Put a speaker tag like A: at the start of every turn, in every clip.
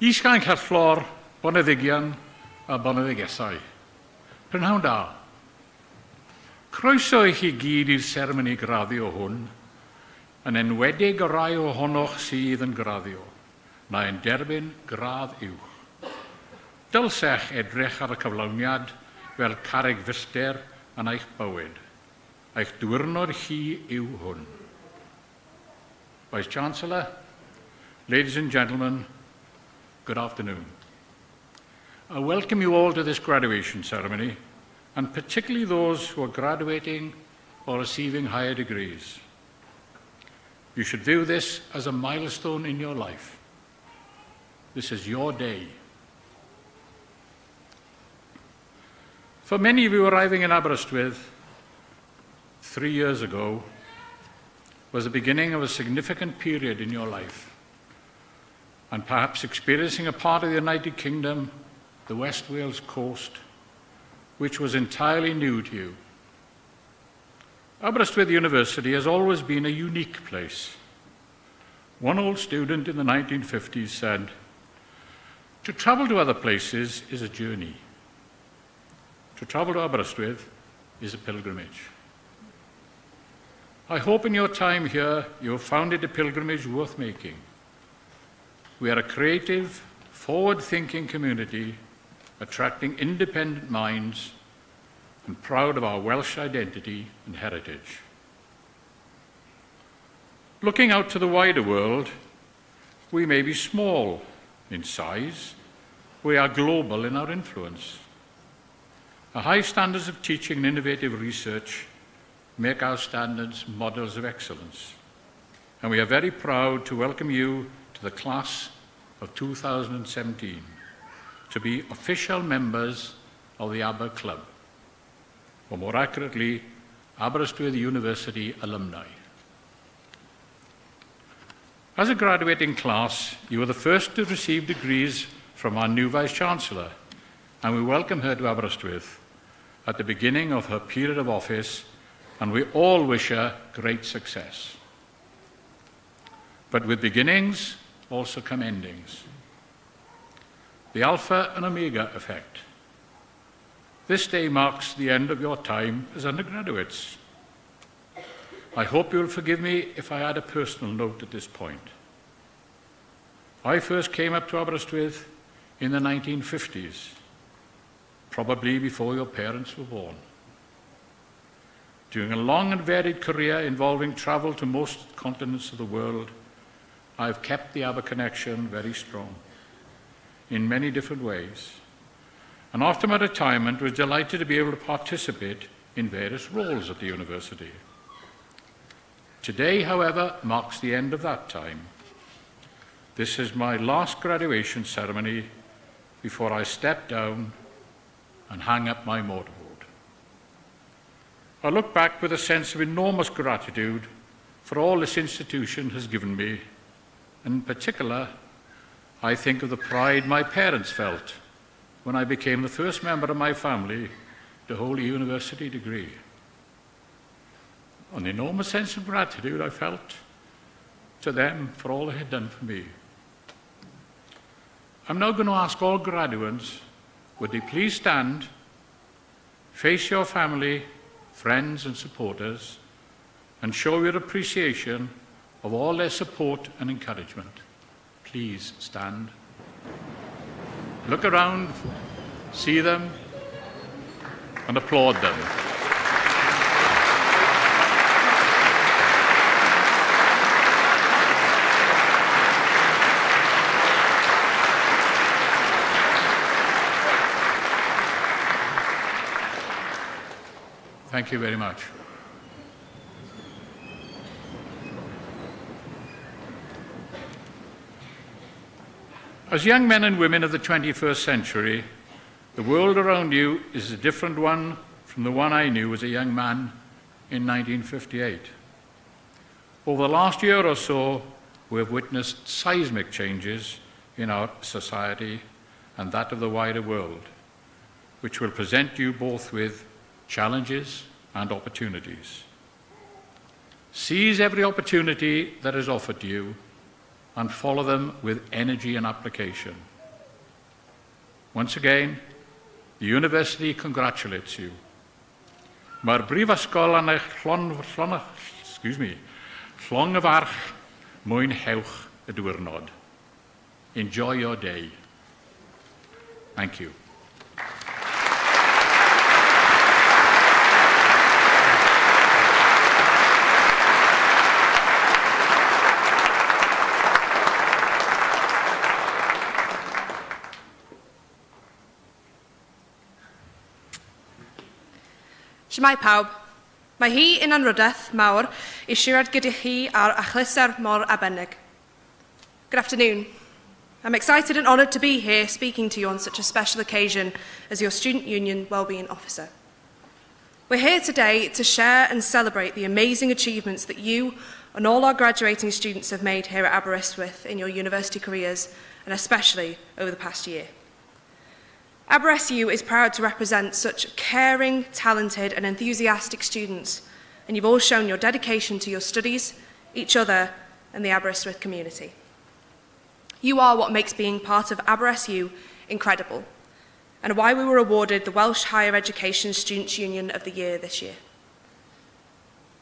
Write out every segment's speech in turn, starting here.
A: Isgain Cellor, Boneddigion a Boneddigesau. Prynhawn da. Croeso I chi gyd i'r seremoni graddio hwn, yn enwedig y rai ohonoch sydd yn graddio, na yn derbyn gradd uwch. Dylsech edrych ar y cyflawniad fel carreg fillter yn eich bywyd. Eich diwrnod chi yw hwn. Vice Chancellor, ladies and gentlemen, good afternoon. I welcome you all to this graduation ceremony, and particularly those who are graduating or receiving higher degrees. You should view this as a milestone in your life. This is your day. For many of you arriving in Aberystwyth 3 years ago was the beginning of a significant period in your life, and perhaps experiencing a part of the United Kingdom, the West Wales coast, which was entirely new to you. Aberystwyth University has always been a unique place. One old student in the 1950s said, "To travel to other places is a journey. To travel to Aberystwyth is a pilgrimage." I hope in your time here you have found it a pilgrimage worth making. We are a creative, forward-thinking community attracting independent minds and proud of our Welsh identity and heritage. Looking out to the wider world, we may be small in size, we are global in our influence. Our high standards of teaching and innovative research make our standards models of excellence. And we are very proud to welcome you to the class of 2017 to be official members of the Aber Club, or more accurately, Aberystwyth University alumni. As a graduating class, you are the first to receive degrees from our new Vice-Chancellor, and we welcome her to Aberystwyth at the beginning of her period of office, and we all wish her great success. But with beginnings also come endings. The Alpha and Omega effect. This day marks the end of your time as undergraduates. I hope you'll forgive me if I add a personal note at this point. I first came up to Aberystwyth in the 1950s, probably before your parents were born. During a long and varied career involving travel to most continents of the world, I have kept the Aber connection very strong in many different ways. And after my retirement, was delighted to be able to participate in various roles at the university. Today, however, marks the end of that time. This is my last graduation ceremony before I step down and hang up my motorboat. I look back with a sense of enormous gratitude for all this institution has given me, and in particular, I think of the pride my parents felt when I became the first member of my family to hold a university degree. An enormous sense of gratitude I felt to them for all they had done for me. I'm now going to ask all graduates, would they please stand, face your family, friends and supporters, and show your appreciation of all their support and encouragement. Please stand. Look around, see them, and applaud them. Thank you very much. As young men and women of the 21st century, the world around you is a different one from the one I knew as a young man in 1958. Over the last year or so, we have witnessed seismic changes in our society and that of the wider world, which will present you both with challenges and opportunities. Seize every opportunity that is offered to you and follow them with energy and application. Once again, the University congratulates you. Mae'r brifysgol yn eich llongyfarch mwynhewch y diwrnod. Enjoy your day. Thank you.
B: Shmai pawb, mae hi yn anryddaeth mawr I siarad gyda chi ar achlysur mor arbennig. Good afternoon. I'm excited and honoured to be here speaking to you on such a special occasion as your Student Union Wellbeing Officer. We're here today to share and celebrate the amazing achievements that you and all our graduating students have made here at Aberystwyth in your university careers, and especially over the past year. AberSU is proud to represent such caring, talented and enthusiastic students, and you've all shown your dedication to your studies, each other and the Aberystwyth community. You are what makes being part of AberSU incredible, and why we were awarded the Welsh Higher Education Students' Union of the Year this year.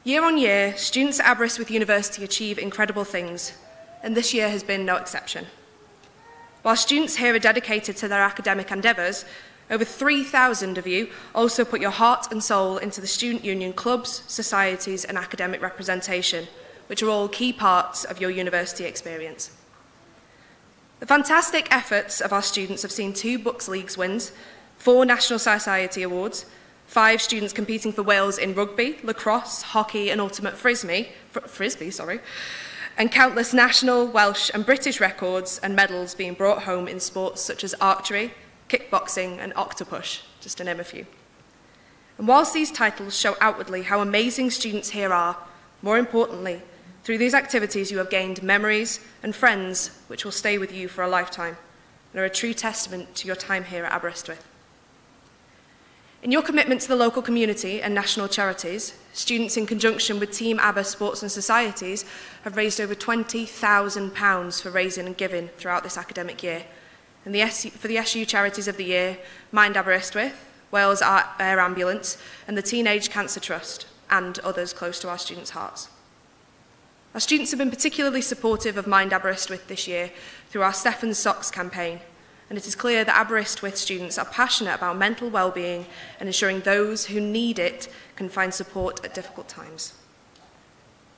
B: Year on year, students at Aberystwyth University achieve incredible things, and this year has been no exception. While students here are dedicated to their academic endeavours, over 3,000 of you also put your heart and soul into the Student Union clubs, societies and academic representation, which are all key parts of your university experience. The fantastic efforts of our students have seen 2 Books Leagues wins, 4 National Society Awards, 5 students competing for Wales in rugby, lacrosse, hockey and ultimate frisbee, and countless national, Welsh and British records and medals being brought home in sports such as archery, kickboxing and octopush, just to name a few. And whilst these titles show outwardly how amazing students here are, more importantly, through these activities you have gained memories and friends which will stay with you for a lifetime and are a true testament to your time here at Aberystwyth. In your commitment to the local community and national charities, students in conjunction with Team Aber Sports and Societies have raised over £20,000 for raising and giving throughout this academic year. And for the SU Charities of the Year, Mind Aberystwyth, Wales Air Ambulance and the Teenage Cancer Trust, and others close to our students' hearts. Our students have been particularly supportive of Mind Aberystwyth this year through our Stephen's Socks campaign, and it is clear that Aberystwyth students are passionate about mental well-being and ensuring those who need it can find support at difficult times.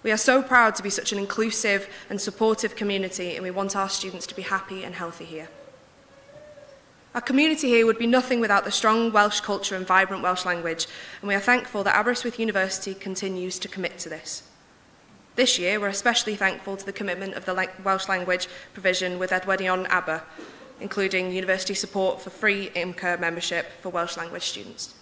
B: We are so proud to be such an inclusive and supportive community, and we want our students to be happy and healthy here. Our community here would be nothing without the strong Welsh culture and vibrant Welsh language, and we are thankful that Aberystwyth University continues to commit to this. This year, we're especially thankful to the commitment of the Welsh language provision with Edwedion Aber, including university support for free IMCA membership for Welsh language students.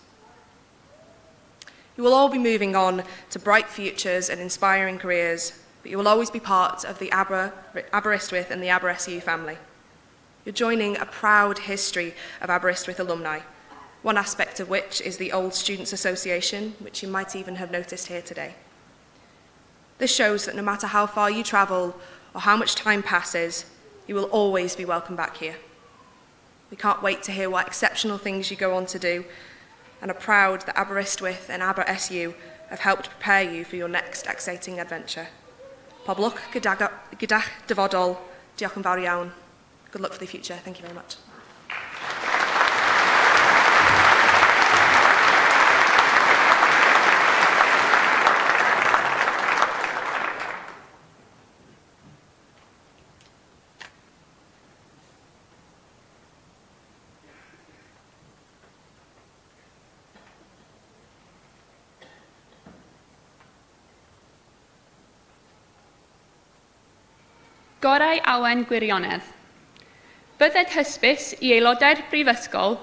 B: You will all be moving on to bright futures and inspiring careers, but you will always be part of the Aberystwyth and the AberSU family. You're joining a proud history of Aberystwyth alumni, one aspect of which is the Old Students Association, which you might even have noticed here today. This shows that no matter how far you travel or how much time passes, you will always be welcome back here. We can't wait to hear what exceptional things you go on to do, and are proud that Aberystwyth and AberSU have helped prepare you for your next exciting adventure. Pob lwc gyda'ch dyfodol. Diolch yn fawr iawn. Good luck for the future. Thank you very much.
C: Gorau awen gwirionedd. Bydded hysbys I aelodau'r brifysgol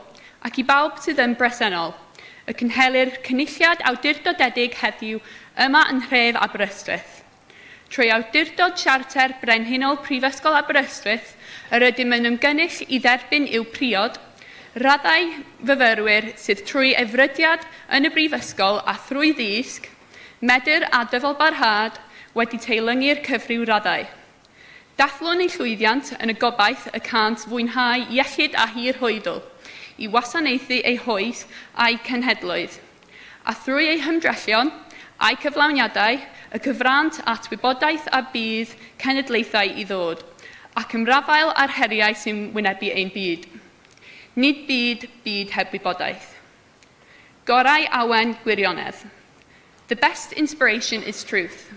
C: ac I bawb sydd yn bresennol y cynhelir cynulliad awdurdodedig heddiw yma yn nhref Aberystwyth. Trwy awdurdod siarter brenhinol Prifysgol Aberystwyth yr ydym yn ymgynnull I dderbyn i'w priod, raddau fyfyrwyr sydd trwy efrydiad yn y brifysgol a thrwy ddisg, medr a dyfalbarhad wedi teilyngu'r cyfryw raddau. Dathlwn eu llwyddiant yn y gobaith y cant fwynhau iechyd a hir hoedl, i wasanaethu eu hoes a'i cenhedloedd, a thrwy eu hymdrellion a'i cyflawniadau, y cyfrant at wybodaeth a bydd cenedlaethau i ddod, ac ymrafael ar heriau sy'n wynebu ein byd. Nid byd heb wybodaeth. Gorau awen gwirionedd. The best inspiration is truth.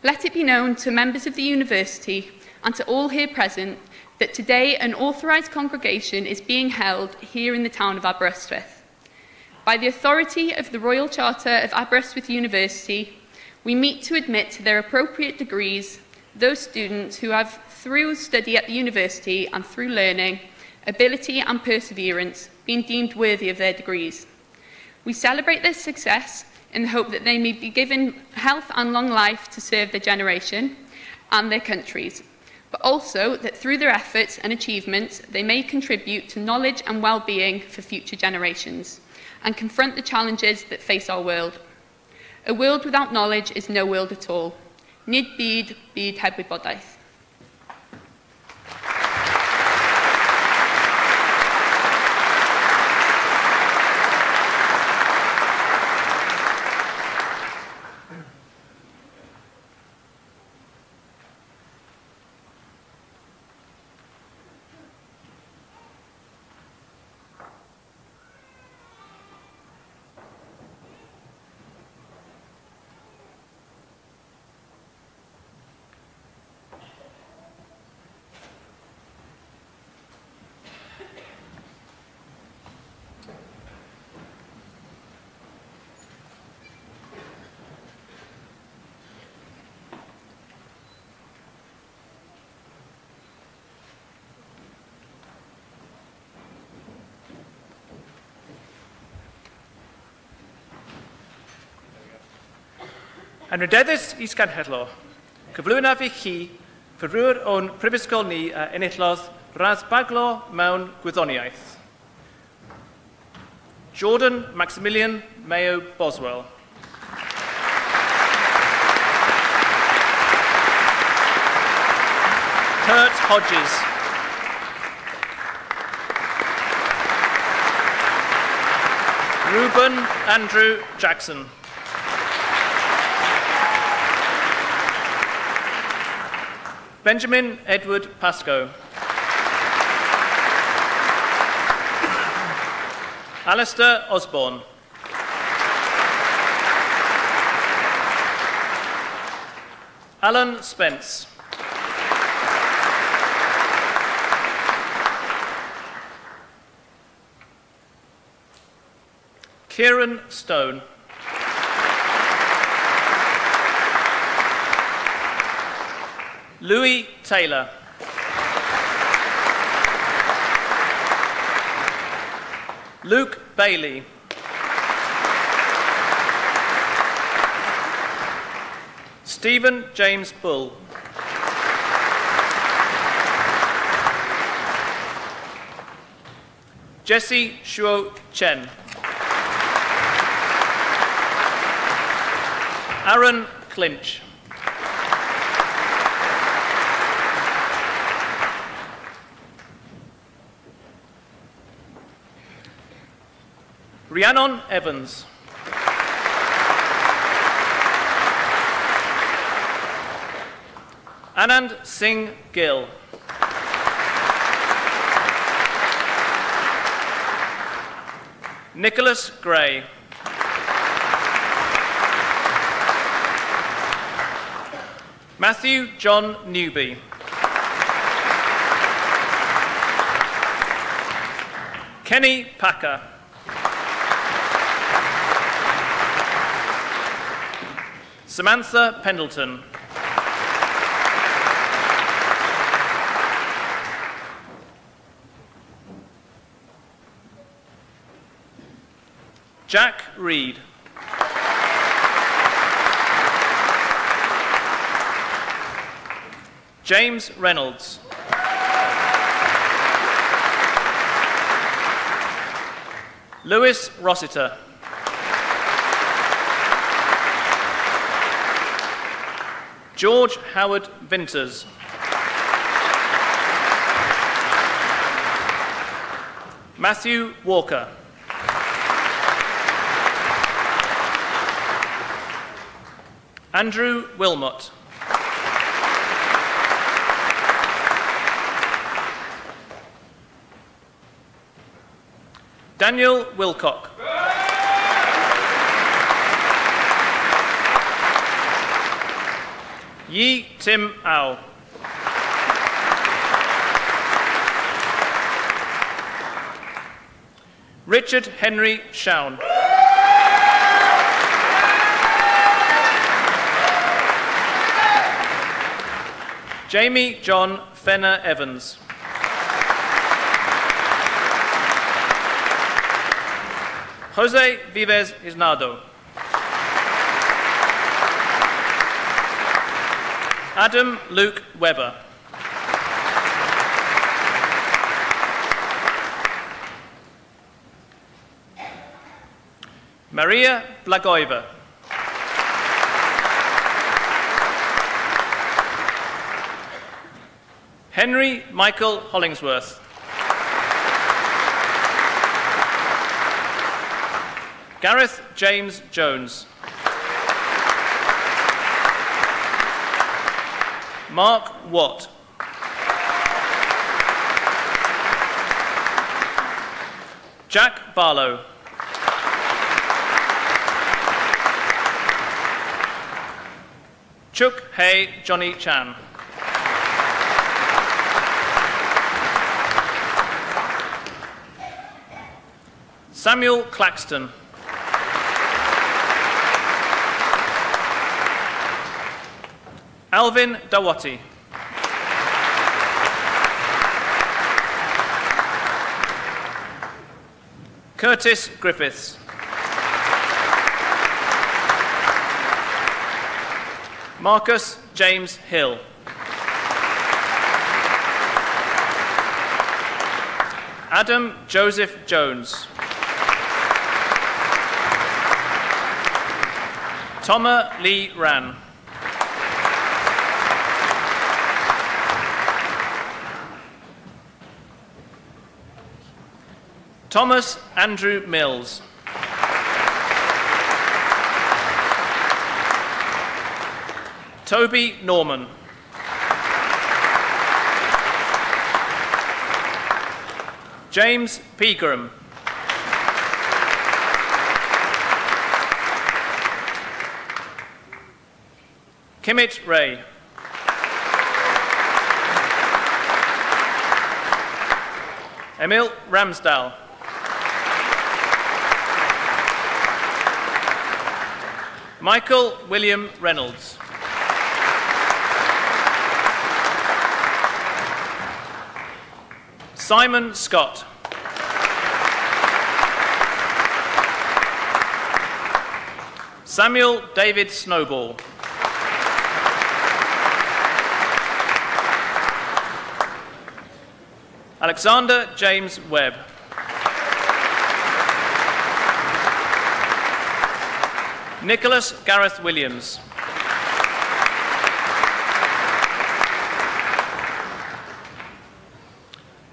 C: Let it be known to members of the university and to all here present that today an authorised congregation is being held here in the town of Aberystwyth. By the authority of the Royal Charter of Aberystwyth University, we meet to admit to their appropriate degrees those students who have, through study at the university and through learning, ability and perseverance, been deemed worthy of their degrees. We celebrate their success in the hope that they may be given health and long life to serve their generation and their countries, but also that through their efforts and achievements they may contribute to knowledge and well-being for future generations and confront the challenges that face our world. A world without knowledge is no world at all. Nid byd heb wybodaeth.
D: Yn rydeddus is-genhedlo, cyflwynaf i chi fyrwyr o'n prifysgol ni a enillodd radd baglo mewn gwyddoniaeth. Jordan Maximilian Mayo Boswell. Kurt Hodges. Reuben Andrew Jackson. Benjamin Edward Pascoe. Alistair Osborne. Alan Spence. Kieran Stone. Louis Taylor. Luke Bailey. Stephen James Bull. Jesse Shuo Chen. Aaron Clinch. Rhiannon Evans. Anand Singh Gill. Nicholas Gray. Matthew John Newby. Kenny Packer. Samantha Pendleton. Jack Reed. James Reynolds. Lewis Rossiter. George Howard Vinters. Matthew Walker. Andrew Wilmot. Daniel Wilcock. Yi Tim Au. Richard Henry Shawn. Jamie John Fenner Evans. Jose Vives Isnado. Adam Luke Webber. Maria Blagoiva. Henry Michael Hollingsworth. Gareth James Jones. Mark Watt. Jack Barlow. Chuk Hay Johnny Chan. Samuel Claxton. Alvin Dawati. Curtis Griffiths. Marcus James Hill. Adam Joseph Jones. Toma Lee Ran. Thomas Andrew Mills. Toby Norman. James Pegram. Kimmit Ray. Emil Ramsdale. Michael William Reynolds. Simon Scott. Samuel David Snowball. Alexander James Webb. Nicholas Gareth Williams.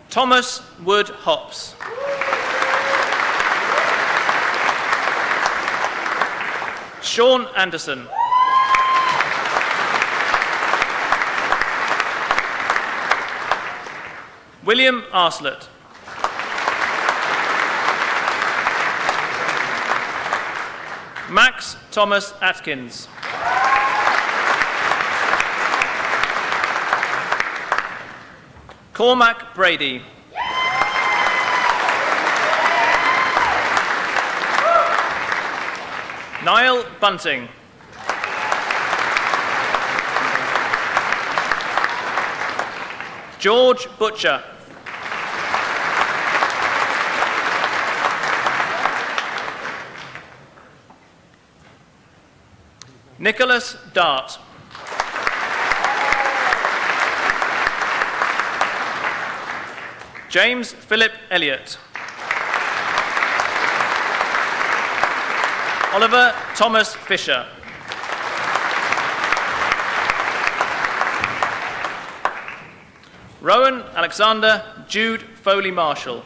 D: Thomas Wood Hops. Sean Anderson. William Arslet. Max Thomas Atkins. Cormac Brady. Niall Bunting. George Butcher. Nicholas Dart. James Philip Elliott. Oliver Thomas Fisher. Rowan Alexander Jude Foley Marshall.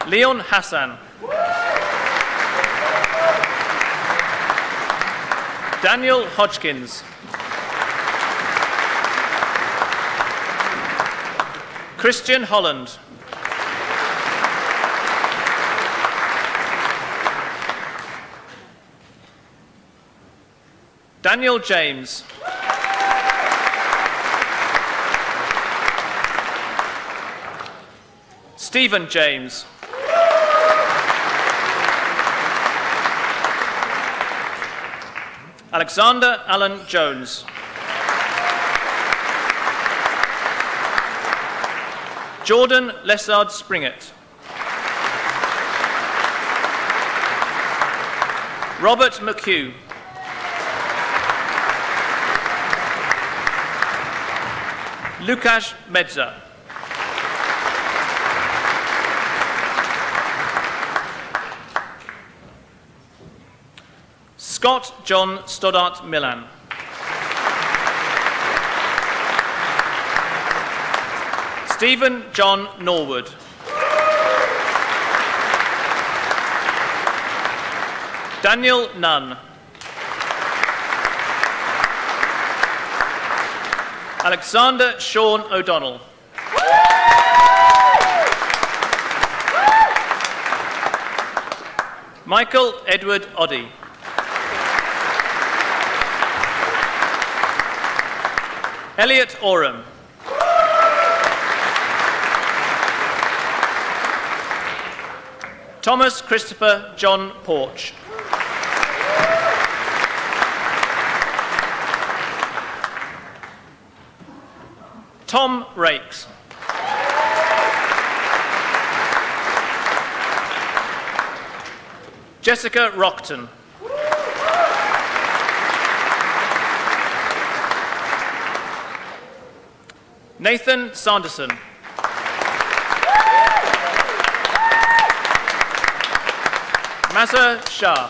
D: Leon Hassan. Daniel Hodgkins. Christian Holland. Daniel James. Stephen James. Alexander Allen Jones. Jordan Lessard Springett. Robert McHugh. Lukasz Medza. Scott John Stoddart Millan. Stephen John Norwood. Daniel Nunn. Alexander Sean O'Donnell. Michael Edward Oddy. Elliot Oram. Thomas Christopher John Porch. Tom Rakes. Jessica Rockton. Nathan Sanderson. Mazza Shah.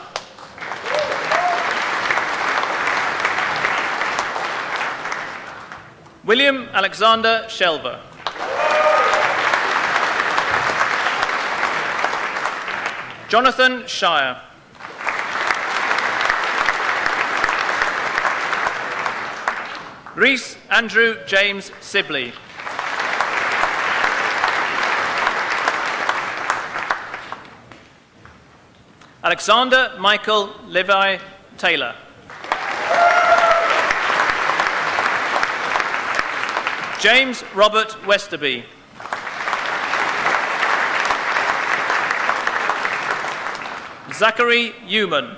D: William Alexander Shelver. Jonathan Shire. Rhys Andrew James Sibley. Alexander Michael Levi Taylor. James Robert Westerby. Zachary Newman.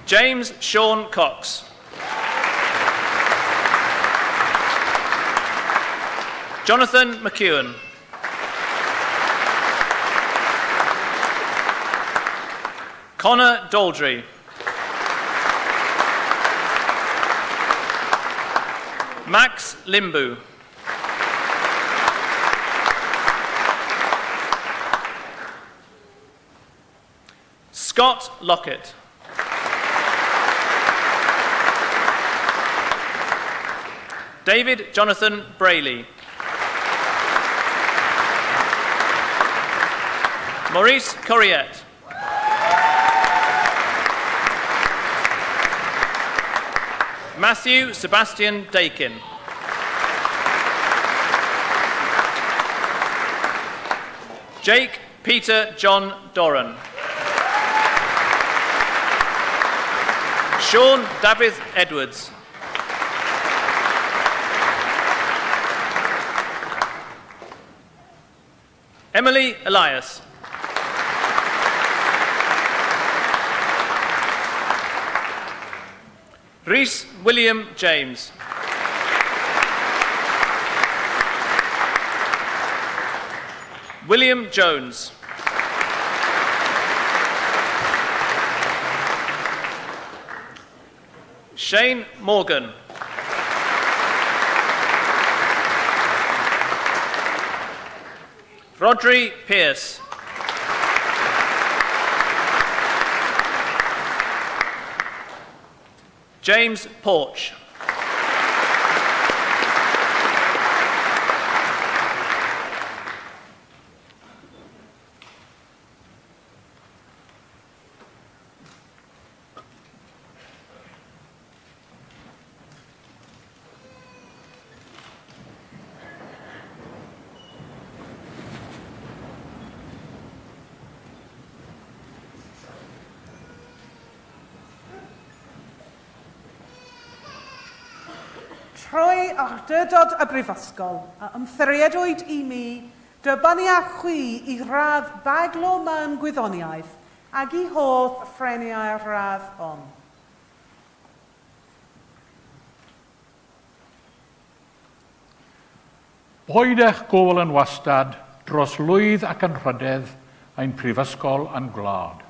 D: James Sean Cox. Jonathan McEwen. Connor Daldry. Max Limbu. Scott Lockett. David Jonathan Brayley. Maurice Corriette. Matthew Sebastian Dakin. Jake Peter John Doran. Sean David Edwards. Emily Elias. Rhys William James. William Jones. Shane Morgan. Rodri Pierce. James Porch.
E: Trwy awdurdod y brifysgol, a ymthriedwyd i mi dybanu a chwi i radd baglo mewn gwyddoniaeth ac i hoff ffreniau'r radd on.
A: Boed eich gofal yn wastad dros lwydd ac yn rhydedd ein prifysgol yn gwlad.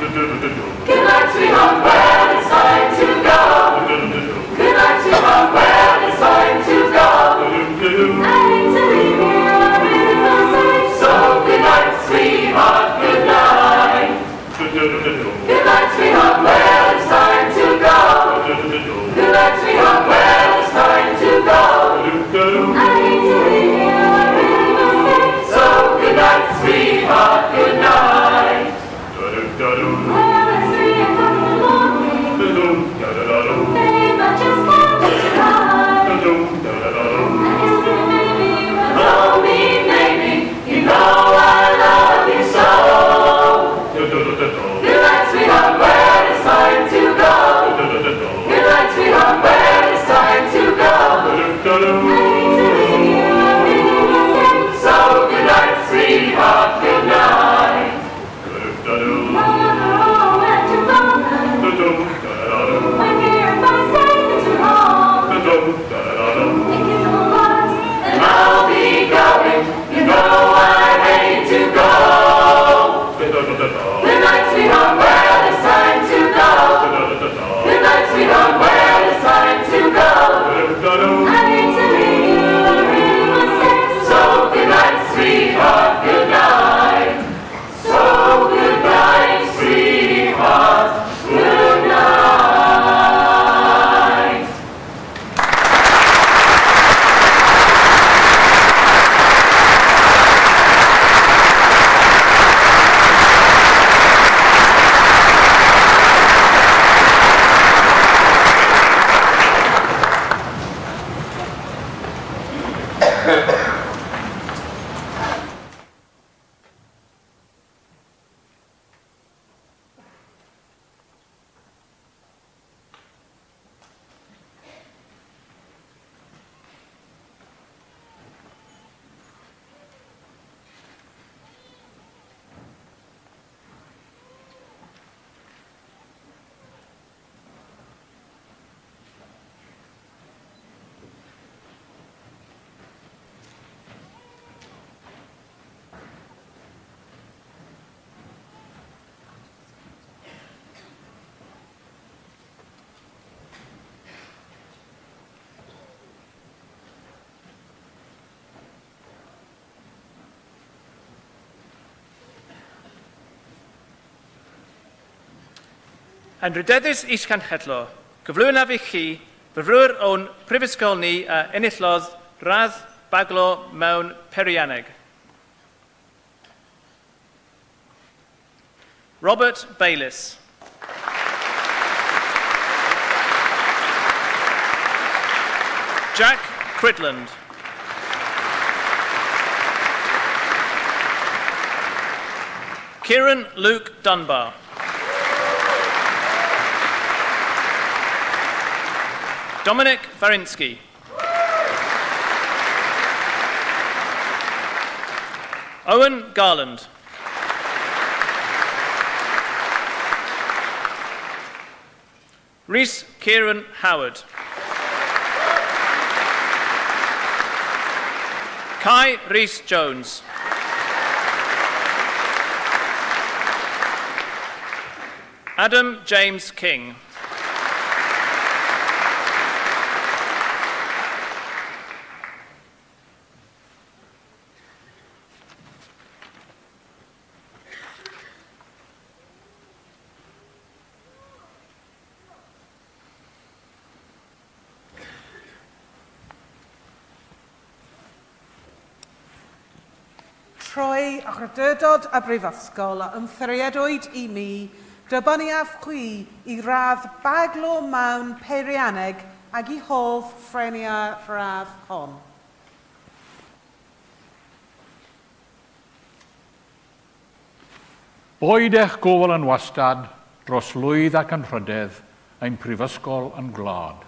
F: Good night, sweetheart, well, it's time to go. Good night, sweetheart, well, it's time to go. I hate to leave you, I really must say. So good night, sweetheart, good night. Good night, sweetheart, well, it's time to go. Good night, sweetheart, well, it's time to go. I hate to leave you, I really must say. So good night, sweetheart, good night. Well, it's 3 o'clock in the morning. Babe, I just can't get you high. And it's gonna maybe, well, don't be maybe. You know I love you so. Good night, sweetheart, well, it's time to go. Good night, sweetheart, well, it's time to go. I hate to leave you, I really must say. So good night, sweetheart, good night. Oh, at your phone. My dear, if I say that you're home, think it's a lot, and I'll be going. You know I hate to go. Good night, sweetheart, well, it's time to go. Good night, sweetheart, well, it's time to go. I hate to leave you, I really must say. So good night, sweetheart, good night. So good night, sweetheart, good night.
D: Yn rydeddus is-canghedlo, gyflwynaf i chi fyfrwyr o'n prifysgol ni a enillodd radd baglo mewn Perianeg. Robert Bayliss. Jack Cridland. Kieran Luke Dunbar. Dominic Varinsky. Owen Garland. Rhys Kieran Howard. Kai Rhys Jones. Adam James King.
E: Troi a chredydod y brifysgol a ymthriedwyd i mi, dybaniaf chwi i radd baglo mewn Perianeg ac i hoff ffrenia radd hon.
A: Boed eich gofal yn wastad dros lwydd ac yn rhydedd ein prifysgol yn gwlad.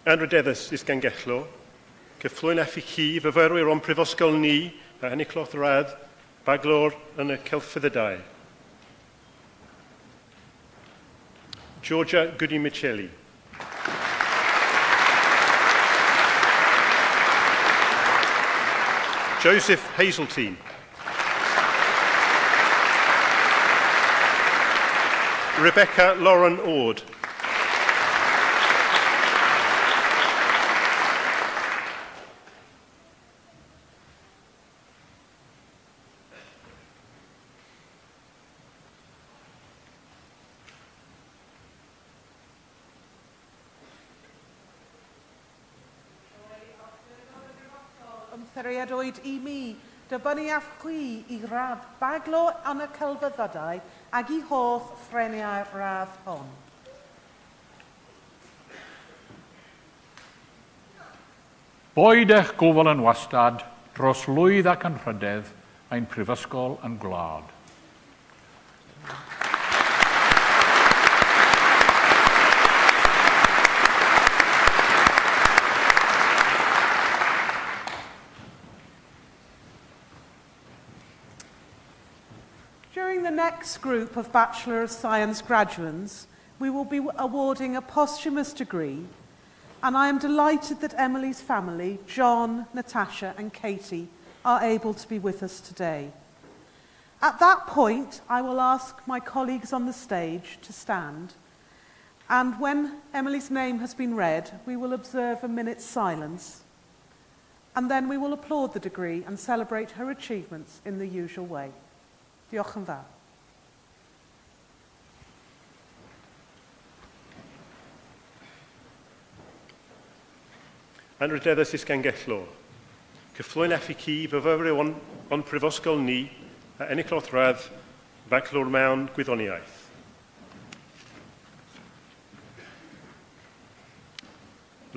G: Anrydeddus is gan gello, cyfflwy'n effi chi fyfyrwyr o'n prifysgol ni a enniclodd radd baglor yn y celfyddydau. Georgia Goody-Michelli. Joseph Hazeltine. Rebecca Lauren Ord.
E: Ymtheriadwyd I mi, dybynnu a'ch chwi I radd baglo yn y celfyddydau ac I hoff ffreniau'r radd hon.
A: Boed eich gofal yn wastad dros lwydd ac yn rhydedd ein prifysgol yn gwlad.
E: During the next group of Bachelor of Science graduates, we will be awarding a posthumous degree, and I am delighted that Emily's family, John, Natasha and Katie, are able to be with us today. At that point, I will ask my colleagues on the stage to stand, and when Emily's name has been read, we will observe a minute's silence, and then we will applaud the degree and celebrate her achievements in the usual way. Diolch yn fawr.
G: Anrydeddus is gan gello. Cyfflwy'n effi ci fyfyrwyr o'n prifysgol ni a enniclodd radd baclor mewn gwyddoniaeth.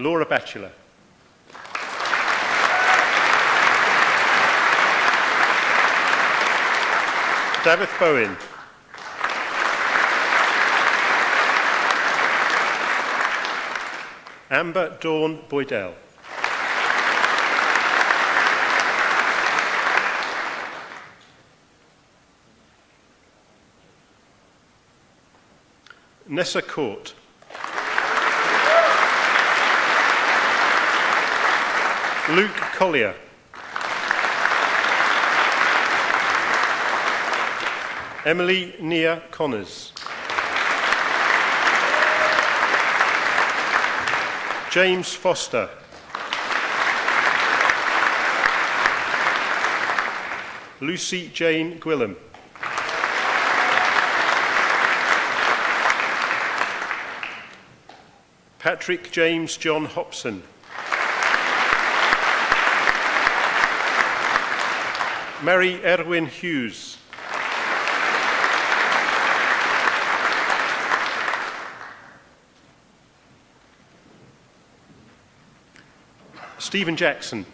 G: Laura Batchelor. David Bowen. Amber Dawn Boydell. Nessa Court. Luke Collier. Emily Nia Connors. James Foster. Lucy Jane Gwillam. Patrick James John Hobson. Mary Erwin Hughes. Stephen Jackson.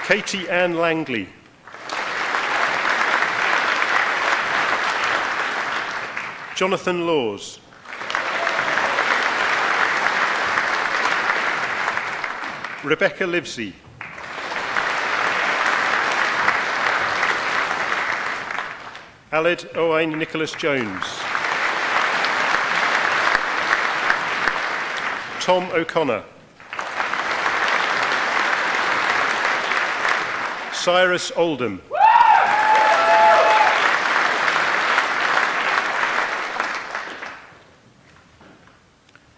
G: Katie Ann Langley. Jonathan Laws. Rebecca Livesey. Aled Owain Nicholas Jones. Tom O'Connor. Cyrus Oldham.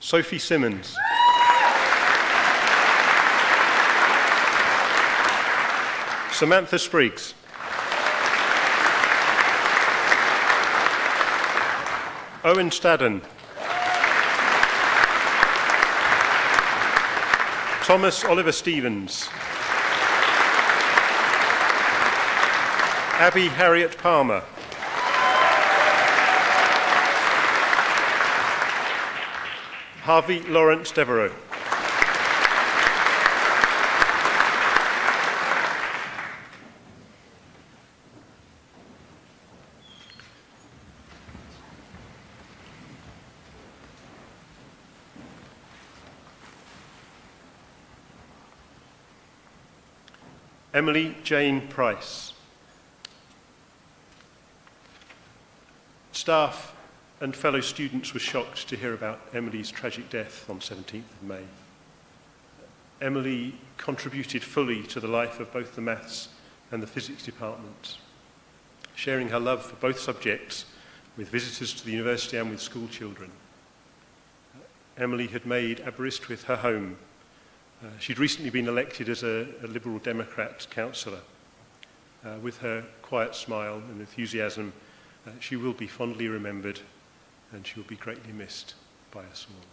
G: Sophie Simmons. Samantha Spriggs. Owen Stadden. Thomas Oliver Stevens. Abby Harriet Palmer. Harvey Lawrence Devereux. Emily Jane Price. Staff and fellow students were shocked to hear about Emily's tragic death on 17th of May. Emily contributed fully to the life of both the maths and the physics departments, sharing her love for both subjects with visitors to the university and with school children. Emily had made Aberystwyth her home. She'd recently been elected as a Liberal Democrat councillor. With her quiet smile and enthusiasm, she will be fondly remembered and she will be greatly missed by us all.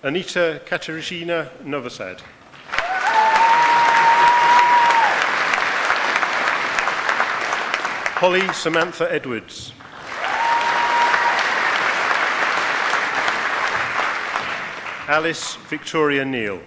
G: Anita Katarzyna Novosad. Holly Samantha Edwards. Alice Victoria Neal.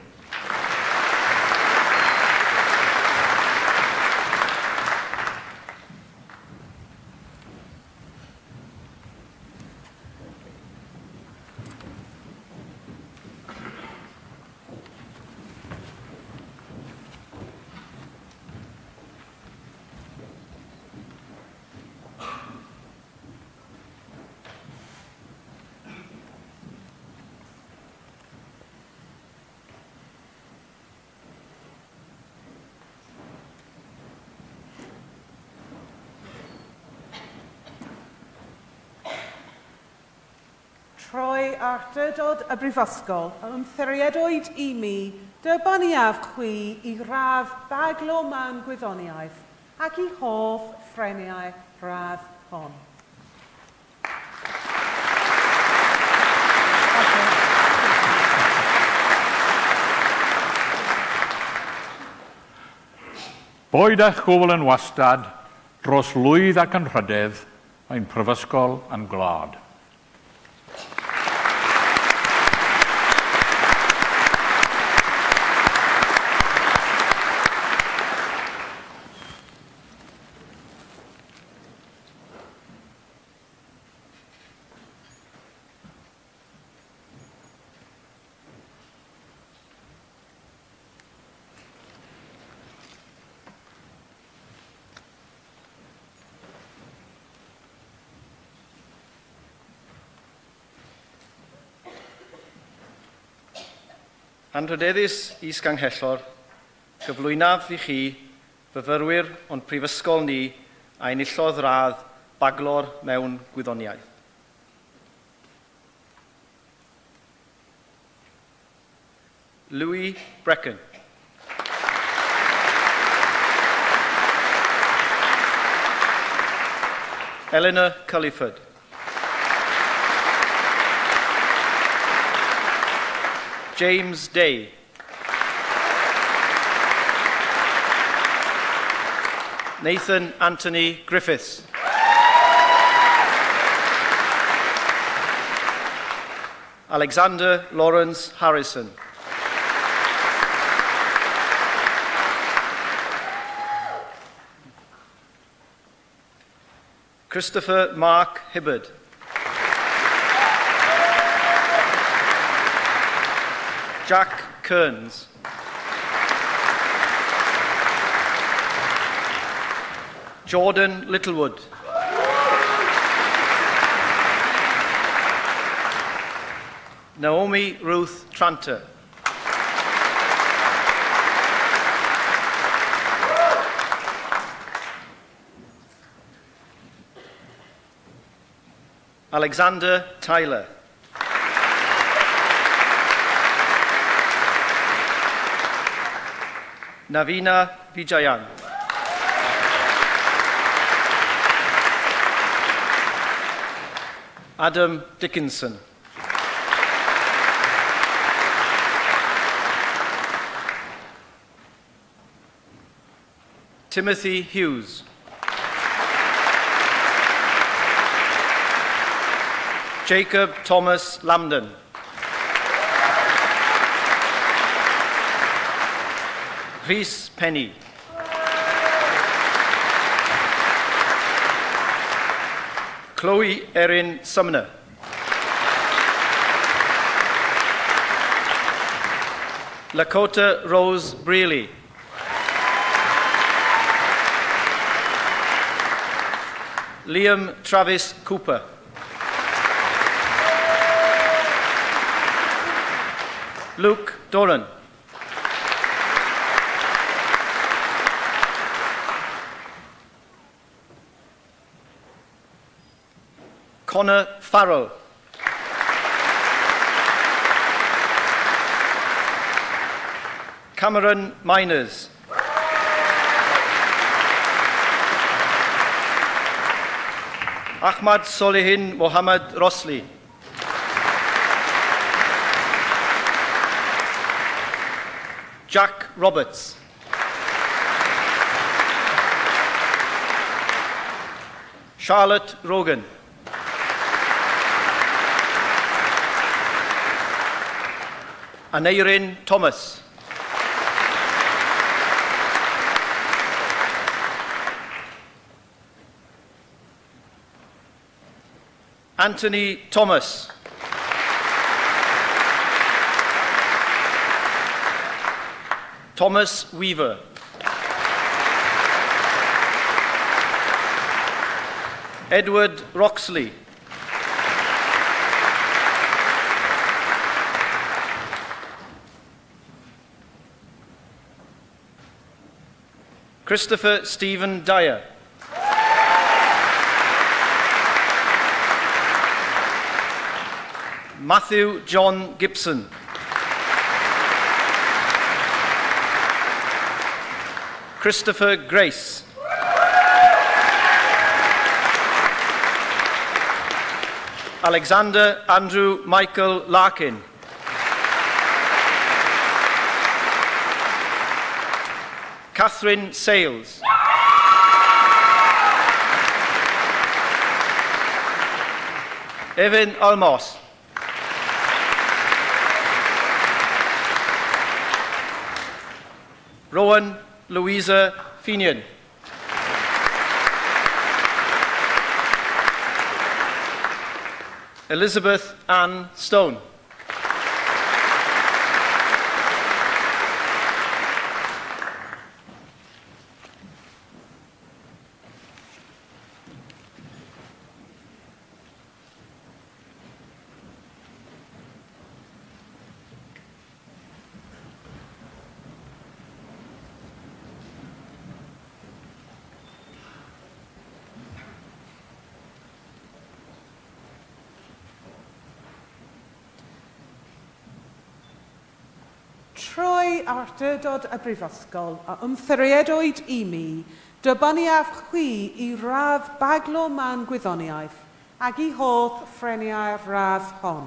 E: Troi ardydod y brifysgol, ymthiriedwyd I mi dybaniaf chwi I radd baglo mewn gwyddoniaeth ac I hoff ffreniau radd hon.
A: Boed eich gofal yn wastad dros lwydd ac yn rhydedd ein prifysgol yn glad.
D: Anrhydeddus Is-Ganghellor, gyflwynaf I chi fyfyrwyr o'n prifysgol ni a enillodd radd baglor mewn gwyddoniaeth. Louis Brecon. Eleanor Culliford. James Day. Nathan Anthony Griffiths. Alexander Lawrence Harrison. Christopher Mark Hibbard. Jack Kearns. Jordan Littlewood. Naomi Ruth Tranter. Alexander Tyler. Navina Vijayan. Adam Dickinson. Timothy Hughes. Jacob Thomas Lambden. Rhys Penny. Chloe Erin Sumner. Lakota Rose Brealey. Liam Travis Cooper. Luke Doran. Connor Farrell. Cameron Miners. Ahmad Solihin Mohammed Rosli. Jack Roberts. Charlotte Rogan. Aneirin Thomas. Anthony Thomas. Thomas Weaver. Edward Roxley. Christopher Stephen Dyer. Matthew John Gibson. Christopher Grace. Alexander Andrew Michael Larkin. Catherine Sales. Evan Almos. Rowan Louisa Finian. Elizabeth Ann Stone.
E: Trwy awdurdod y Brifysgol a ymthriedwyd I mi, dybaniaf chwi I radd baglo man gwyddoniaeth ac I hodd ffreniau'r radd hon.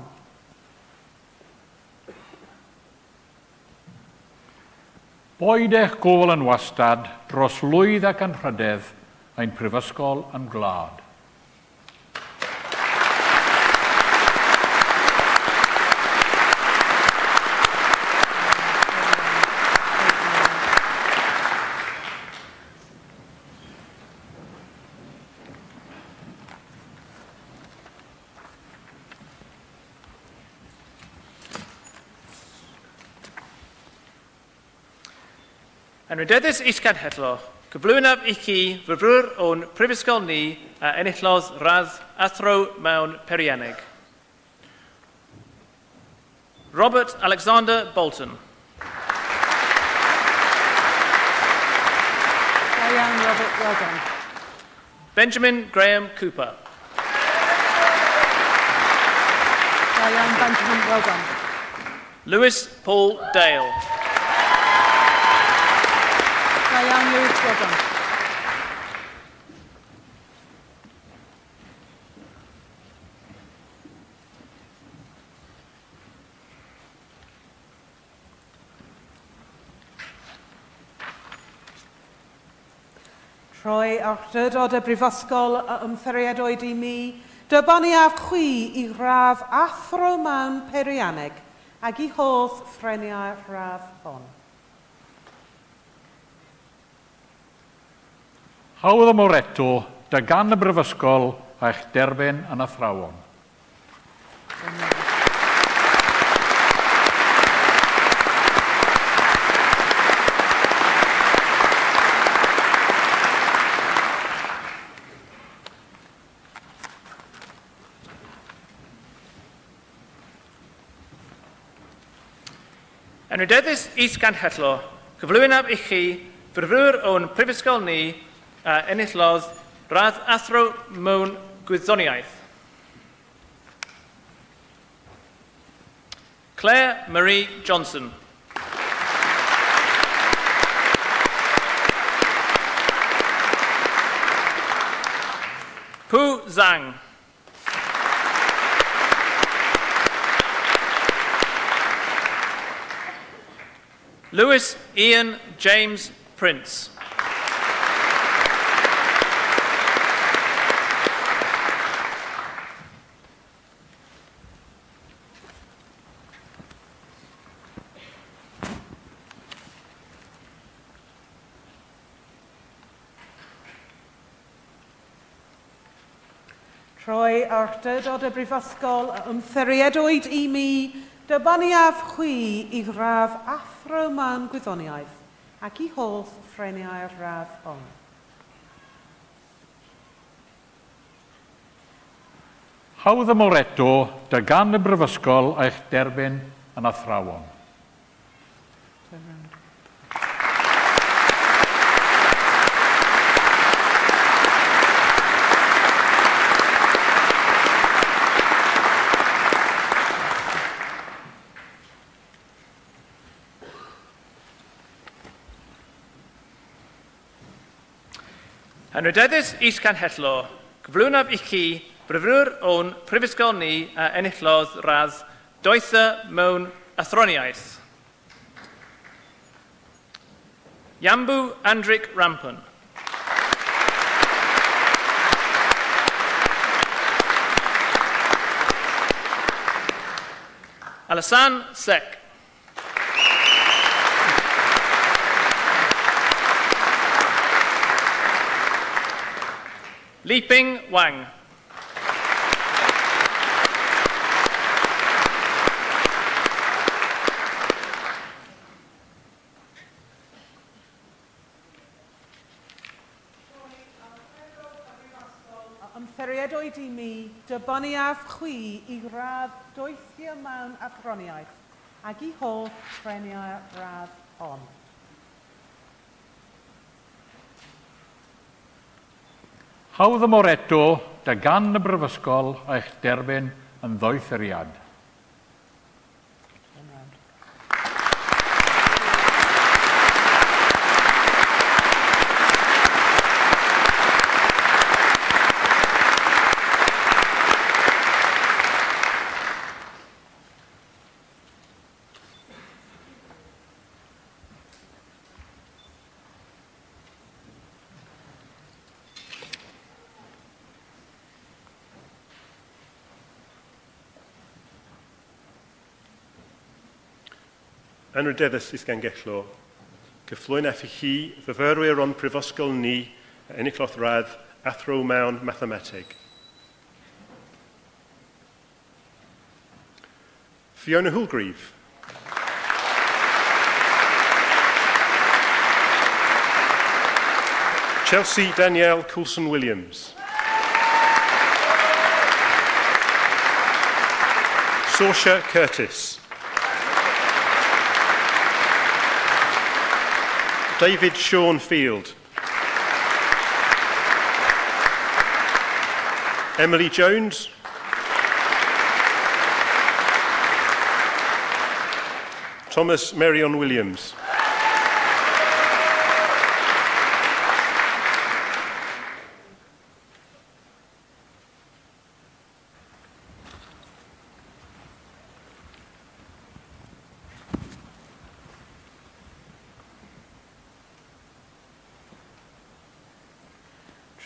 A: Boed eich gofal yn wastad dros lwydd ac anrhydedd ein prifysgol yn glad.
D: Yn rydeddus isganhedlo, cyflwynaf I chi fyfrwr o'n prifysgol ni a enillodd radd athro mewn perianeg. Robert Alexander Bolton.
E: Diane Robert, well done.
D: Benjamin Graham Cooper.
E: Diane Benjamin, well done.
D: Lewis Paul Dale.
E: Diane Lewis, well done. Rhoi awdurdod y Brifysgol a ymtheriadwyd I mi, dybaniaf chwi I raf athro mewn Perianeg ac I hodd ffreniau raf hon.
A: Hawdd y Moreto, dy gan y Brifysgol a'ch derbyn yn athrawon.
D: Yn rydeddus is-ganhedlo, cyflwynaf I chi fyrfrwyr o'n prifysgol ni a enillodd radd athro mewn gwyddoniaeth. Claire Marie Johnson. Pu Zhang. Lewis Ian James Prince.
E: Rhoi awdurdod y Brifysgol a ymtheriadwyd I mi, dybaniaf chwi I raf athro mewn gwyddoniaeth ac I holl ffreniau'r raf hon.
A: Hawdd y Moreto, dy gan y Brifysgol a'ch derbyn yn athrawon.
D: Yn rydeddus is-ganhedlo, cyflwynaf I chi fyrfrwyr o'n prifysgol ni a enillodd radd doetha mewn athroniaeth. Yambu Andric Rampon. Alasan Sek. Liping Wang.
E: Ymtheriadwyd I mi, dybaniaf chwi I radd doethio mewn athroniaeth ac I holl ffreniau radd hon.
A: Hawdd y Moreto, dy gan y Brifysgol a'ch derbyn yn ddoethuriad.
G: Yn rydeddus is-gangello, cyflwynaf I chi fyfyrwyr o'n prifysgol ni a enillodd radd athro mewn mathemateg. Fiona Hulgreave. Chelsea Danielle Coulson-Williams. Saoirse Curtis. David Sean Field. Emily Jones. Thomas Marion Williams.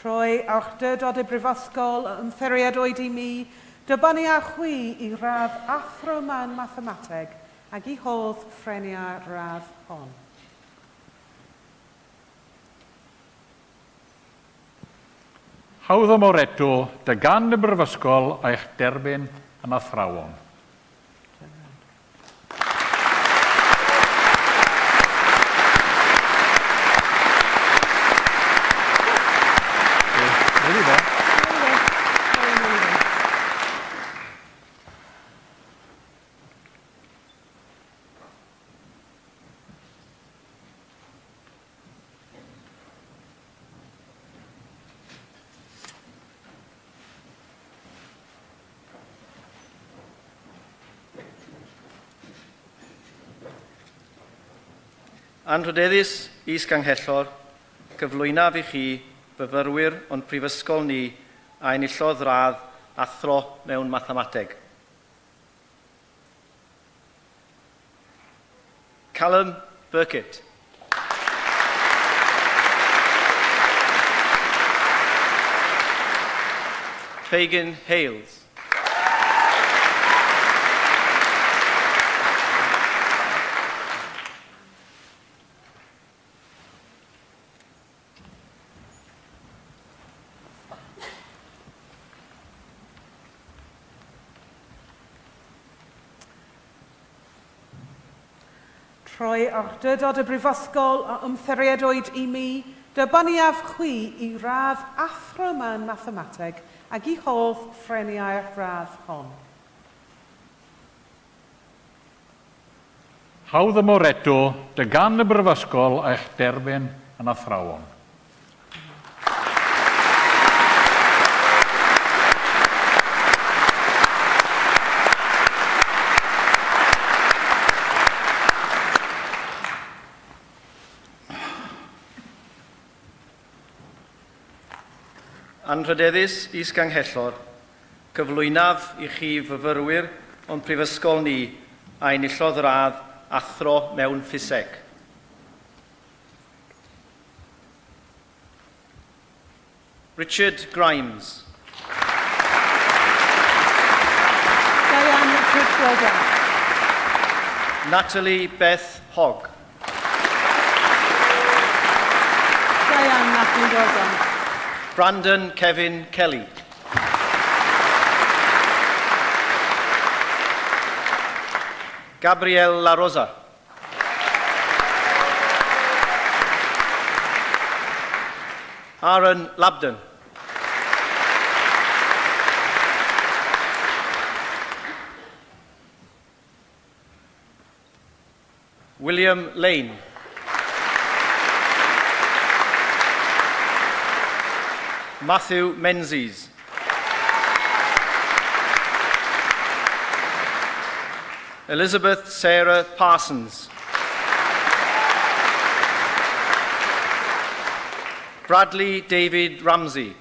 E: Trwy awdurdod y brifysgol yn theriadwyd I mi, dybanu a chwi I radd athro mewn mathemateg ac I hodd ffreniau radd hon.
A: Hawdd y moreto, dy gan y brifysgol a'ch derbyn yn athrawon.
H: Anrhydeddus is-ganghellor, cyflwynaf I chi fyfyrwyr o'n prifysgol ni a enillodd radd athro mewn mathemateg. Callum Burkitt. Pagan Hales.
E: Trwy awdurdod y brifysgol a ymtheriadwyd I mi, dybaniaf chwi I radd athro mewn mathemateg ac I hodd ffreniau'r radd hon.
A: Hawdd y moreto, dy gan y brifysgol a'ch derbyn yn athrawon.
H: Anrhydeddus is-ganghellor, cyflwynaf I chi fyfyrwyr o'n prifysgol ni a enillodd radd athro mewn ffiseg. Richard Grimes.
E: Diane Richard Grogan.
H: Natalie Beth Hogg.
E: Diane Natalie Grogan.
H: Brandon Kevin Kelly. Gabrielle La Rosa. Aaron Labden. William Lane. Matthew Menzies. Elizabeth Sarah Parsons. Bradley David Ramsey.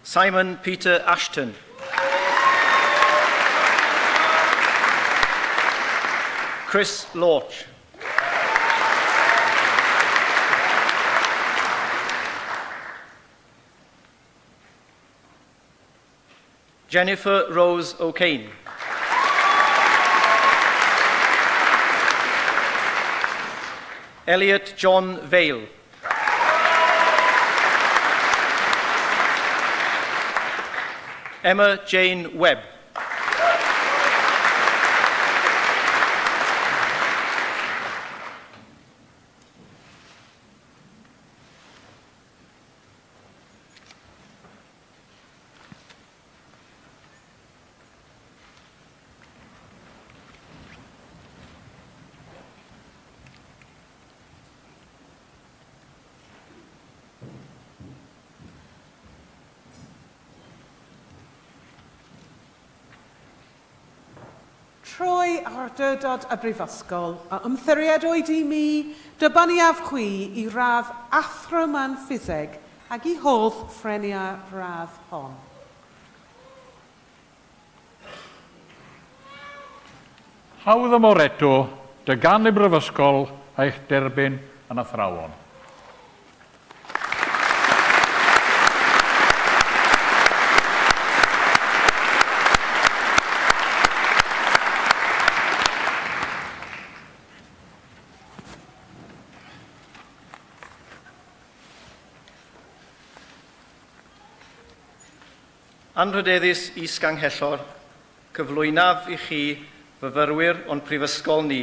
H: Simon Peter Ashton. Chris Lorch. Jennifer Rose O'Kane. Elliot John Vale. Emma Jane Webb.
E: Trwy awdurdod y brifysgol, a ymthiriedwyd I mi dybaniaf chwi I radd athro man ffiseg ac I hodd ffrenia radd hon.
A: Hawdd y moreto, dy gan y brifysgol eich derbyn yn athrawon.
H: Anrhydeddus is-ganghellor, cyflwynaf I chi fyfyrwyr o'n prifysgol ni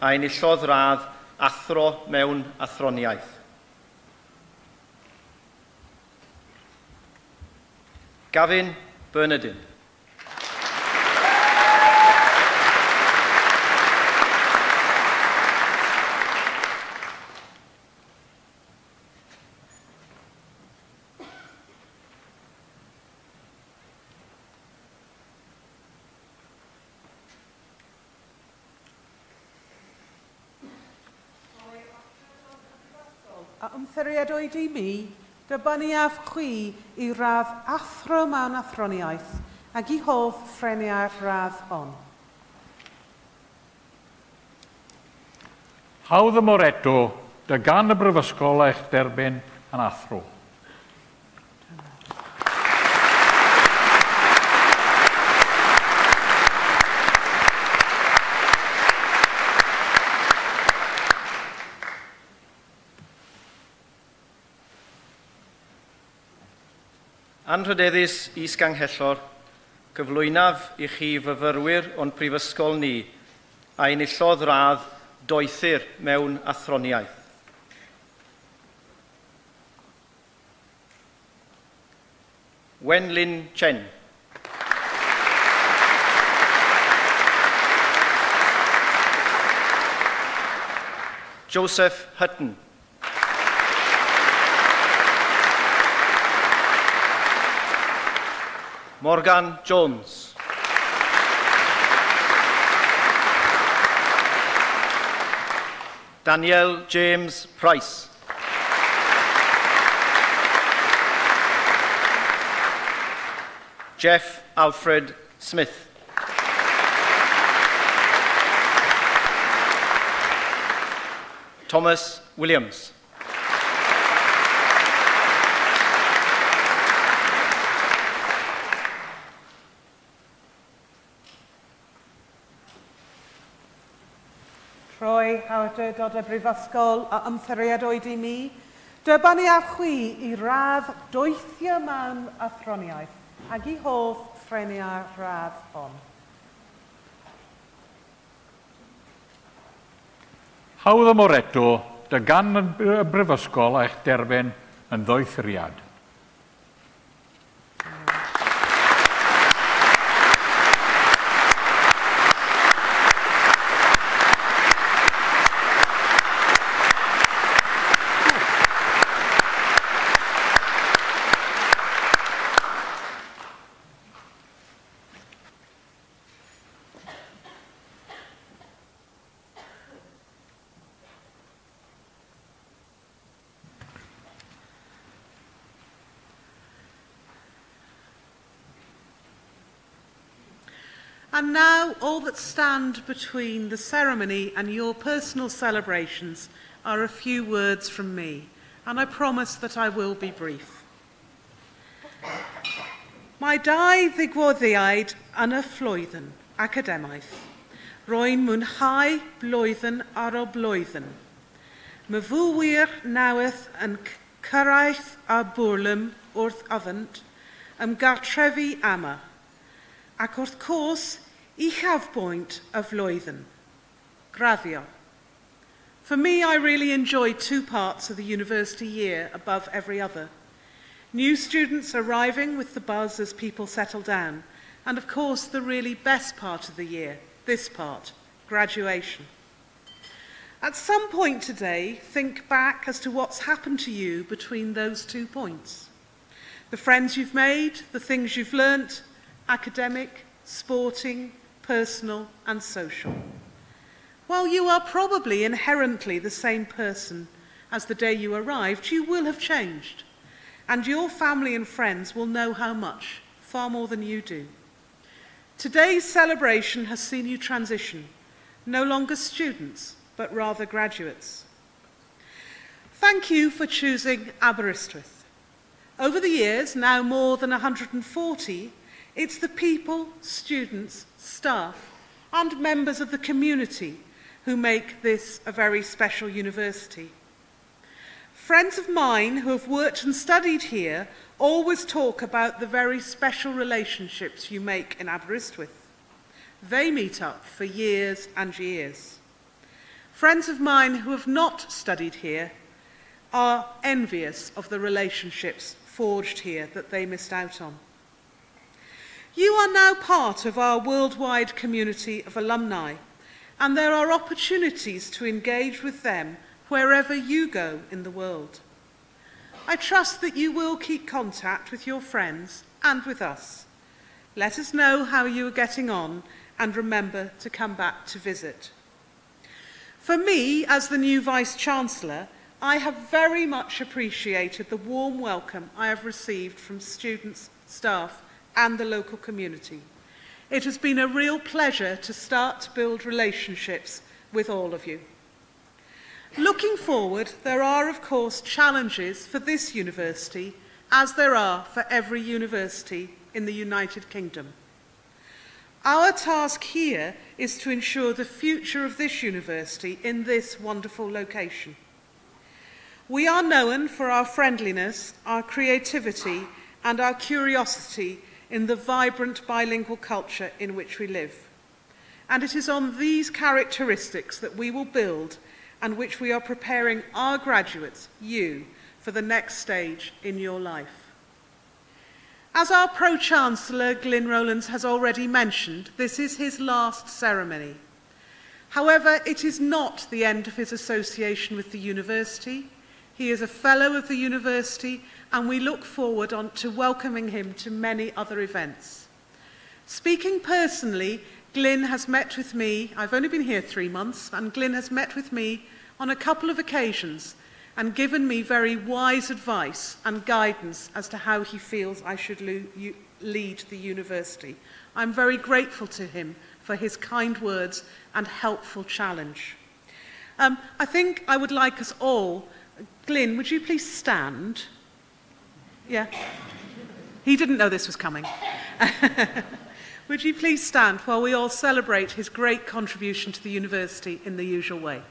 H: a enillodd radd athro mewn athroniaeth. Gavin Bernardin.
E: A ymthiriedwyd I mi dybaniaf chwi I radd athro mewn athroniaeth ac I hoff ffreniau'r radd hon.
A: Hawdd y moreto, dy gan y brifysgol eich derbyn yn athro.
H: Anrhydeddus is-ganghellor, cyflwynaf I chi fyfyrwyr o'n prifysgol ni a enillodd radd doethur mewn athroniaeth. Wenlin Chen. Joseph Hutton. Morgan Jones. Daniel James Price. Jeff Alfred Smith. Thomas Williams.
E: Trwy awdurdod y brifysgol a ymthiriedwyd I mi, dybaniaf chwi I radd doethio mewn athroniaeth ac I hoff ffreniau'r radd hon.
A: Hawdd y moreto, dy gan y brifysgol eich derbyn yn ddoethriad.
E: And now, all that stand between the ceremony and your personal celebrations are a few words from me, and I promise that I will be brief. Mae dau ddigwyddiad yn y flwyddyn, academaeth. Rwy'n mwynhau blwyddyn ar ôl blwyddyn. Myfwwyr newydd yn cyrraedd a bwrlym wrth afynt, ymgartrefu ama, ac wrth cwrs, uchafbwynt y flwyddyn, graddio. For me, I really enjoyed two parts of the university year above every other. New students arriving with the buzz as people settle down, and of course the really best part of the year, this part, graduation. At some point today, think back as to what's happened to you between those 2 points. The friends you've made, the things you've learnt, academic, sporting, personal and social. While you are probably inherently the same person as the day you arrived, you will have changed, and your family and friends will know how much, far more than you do. Today's celebration has seen you transition, no longer students, but rather graduates. Thank you for choosing Aberystwyth. Over the years, now more than 140, it's the people, students, staff, and members of the community who make this a very special university. Friends of mine who have worked and studied here always talk about the very special relationships you make in Aberystwyth. They meet up for years and years. Friends of mine who have not studied here are envious of the relationships forged here that they missed out on. You are now part of our worldwide community of alumni, and there are opportunities to engage with them wherever you go in the world. I trust that you will keep contact with your friends and with us. Let us know how you are getting on and remember to come back to visit. For me, as the new Vice-Chancellor, I have very much appreciated the warm welcome I have received from students, staff, and the local community. It has been a real pleasure to start to build relationships with all of you. Looking forward, there are, of course, challenges for this university, as there are for every university in the United Kingdom. Our task here is to ensure the future of this university in this wonderful location. We are known for our friendliness, our creativity, and our curiosity in the vibrant bilingual culture in which we live. And it is on these characteristics that we will build and which we are preparing our graduates, you, for the next stage in your life. As our Pro-Chancellor, Glyn Rowlands, has already mentioned, this is his last ceremony. However, it is not the end of his association with the university. He is a fellow of the university, and we look forward to welcoming him to many other events. Speaking personally, Glyn has met with me, I've only been here 3 months, and Glyn has met with me on a couple of occasions and given me very wise advice and guidance as to how he feels I should lead the university. I'm very grateful to him for his kind words and helpful challenge. I think I would like us all, Glyn, would you please stand? Yeah. He didn't know this was coming. Would you please stand while we all celebrate his great contribution to the university in the usual way?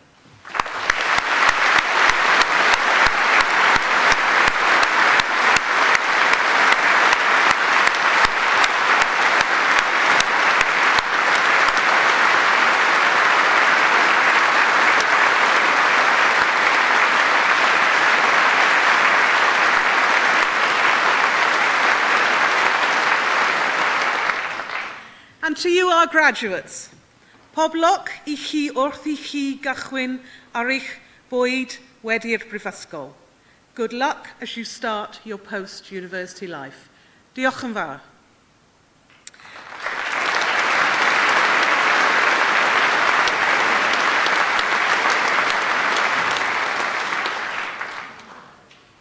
E: And to you, our graduates, poblog I chi wrth I chi gychwyn ar eich bwyd wedi'r brifysgol. Good luck as you start your post-university life. Diolch yn fawr.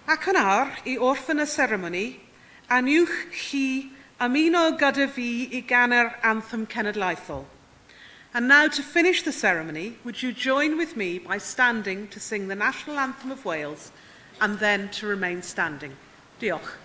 E: Ac yn awr, I orffen y seremoni, aniwch chi ymuno gyda fi I ganu'r anthem cenedlaethol. And now, to finish the ceremony, would you join with me by standing to sing the National Anthem of Wales and then to remain standing? Diolch.